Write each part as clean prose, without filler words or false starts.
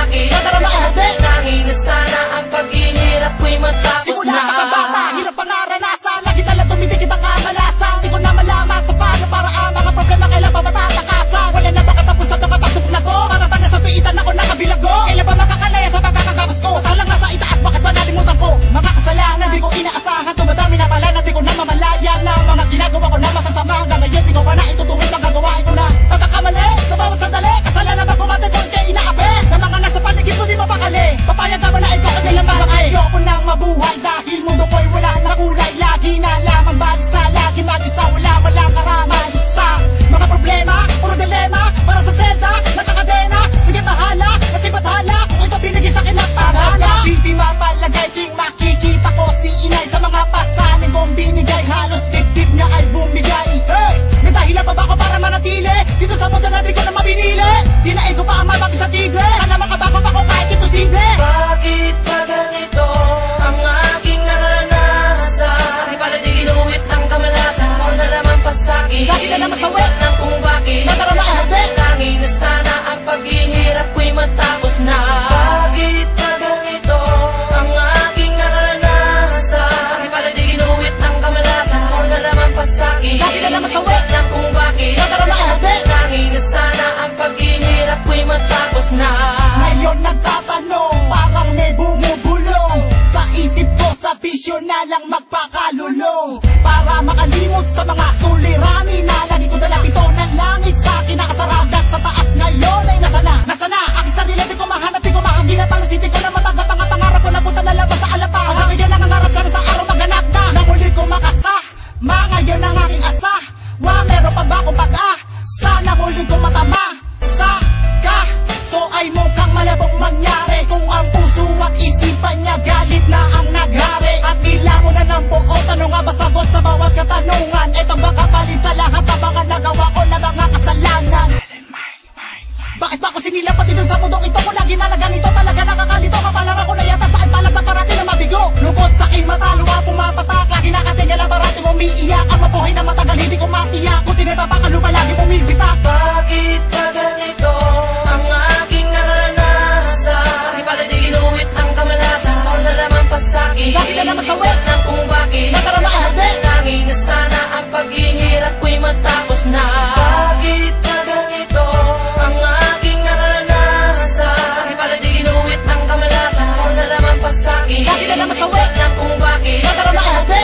bakit Nangin na sana ang paghihirap ko'y matapos Simula na. pagkabata, hirap pangaranasan, lagi tala dumidikit ang kamalasan. Di ko na malaman sa paano para ang mga problema kailan pa matatakasan. Wala na ba katapusan ng kapasok na ko? Para ba nasa piitan ako nakabilago? Kailan ba makakalaya sa pagkakagapos ko? Talang nasa itaas, bakit ba nalimutan ko? Mga kasalanan, di ko inaasahan. Tumadami na pala na di ko na mamalaya na mga ginagawa ko na masasama. Hanggang ngayon di ko pa na itutuwid ang gagawain ko na pagkakamali. Sa bawat sandali, kasalanan ba kumatitol kaya inaapi? Na mga nasa paligid ko di mapakali. Papayag ka ba na ikaw kanilang malaki? Ayoko nang mabuhay dahil mundo ko'y wala na kulay. Lagi na lamang bagsa, lagi mag-isa, walang karamay sa mga problema, puro dilema. Para sa selda, nakakadena. Sige bahala, kasi bathala kung ito binigay sa akin ng pangalan. Hindi mapalagay, king makikita ko si inay sa mga pasanin kong binigay. Halos dibdib niya ay bumigay. Hey! May dahilan pa ba ako para manatili dito sa mundo na di ko na mabinili? Dinaig ko pa ang mabag sa tigre. Sana makabago pa ko kahit imposible. Bakit ba ganito ang aking naranasan? Sa'kin pala di ginuwit ang kamalasan mo na naman pasakit. Dahil na naman sa wet. Alam kung bakit Nangin na sana ang paghihirap ko'y matapos na. Bakit ba ganito ang aking naranasan? Sa'kin pala di ginuwit ang kamalasan mo na naman pasakit. Dahil na naman sa wet. Alam kung bakit Nangin na sana ang paghihirap ko'y matapos na. Ngayon nagtatanong, parang may bumubulong sa isip ko, sa bisyo na lang magpakalulong. Para makalimot sa mga sulirani na lagi ko dala pito ng langit sa akin nakasaragat sa taas. Ngayon ay nasana aking sarili, di ko mahanap, di ko mahanap ang city ko na matagap ang pangarap ko na puta lalabas sa alapa. Hanggang ngayon nangangarap sana sa araw maganap na nang muli ko makasa. Ngayon ang aking asa, meron pa ba akong sana muli ko matama sa so ay mukhang malabong mangyari kung ang puso at isipan niya galit na ang naghari. At tila mo na ng buo, tanong nga ba sagot sa bawat katanungan? Ito ba kapalit sa lahat ng mga nagawa ko na mga kasalanan? Bakit ba ako sinila pati dun sa mundong ito? Kung lagi nalagan ito talaga nakakalito. Kapalara ko na yata saan palag na parati na mabigo. Lungkot sa aking mata, luha pumapatak. Lagi nakatingala parati umiiyak. Ang mabuhay na matagal hindi ko matiyak. Kung tinatapakan lupa lagi bumibitak. Bakit ba ganito ang aking naranasan? Sa'kin pala di ginuwit ang kamalasan mo na naman pasakit. Dahil na naman sa wet. Alam kung bakit Nangin na sana ang paghihirap ko'y matapos na. Bakit ba ganito ang aking naranasan? Sa'kin pala di ginuwit ang kamalasan mo na naman pasakit. Dahil na naman sa wet. Alam kung bakit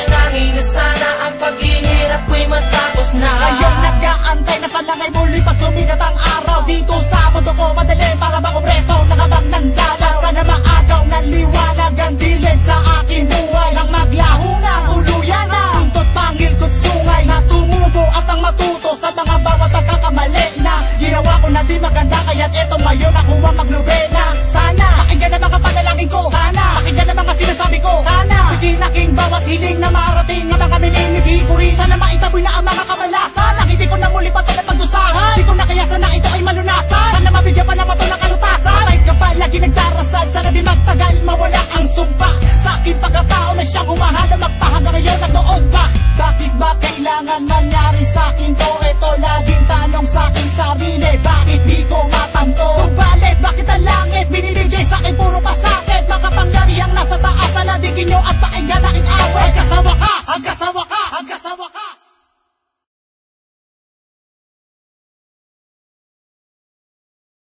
Nangin na sana ang paghihirap ko'y matapos na. Ngayon nag-aantay na sa langay muli pa sumikat ang araw. Dito sa mundo ko madaling para ba kong preso nakabang ng dagat. Sana maagaw ng liwanag ang dilim sa aking buhay. Nang maglaho na, tuluyan na tuntot pangil ko't sungay na tumubo at ang matuto sa mga bawat pagkakamali na ginawa ko na di maganda. Kaya't eto ngayon ako ang maglubena. Sana pakinggan na mga panalangin ko. Sana pakinggan na mga sinasabi ko. Sana bigin aking bawat hiling na marating ang mga minimiti ko rin. Sana maitaboy na ang mga kamalasan. Ang hindi ko na muli pa ito na pagdusahan. Di ko na kaya sana ito ay malunasan. Sana mabigyan pa naman ito ng kalutasan. Kahit ka pa lagi nagdarasal, sana di magtagal mawala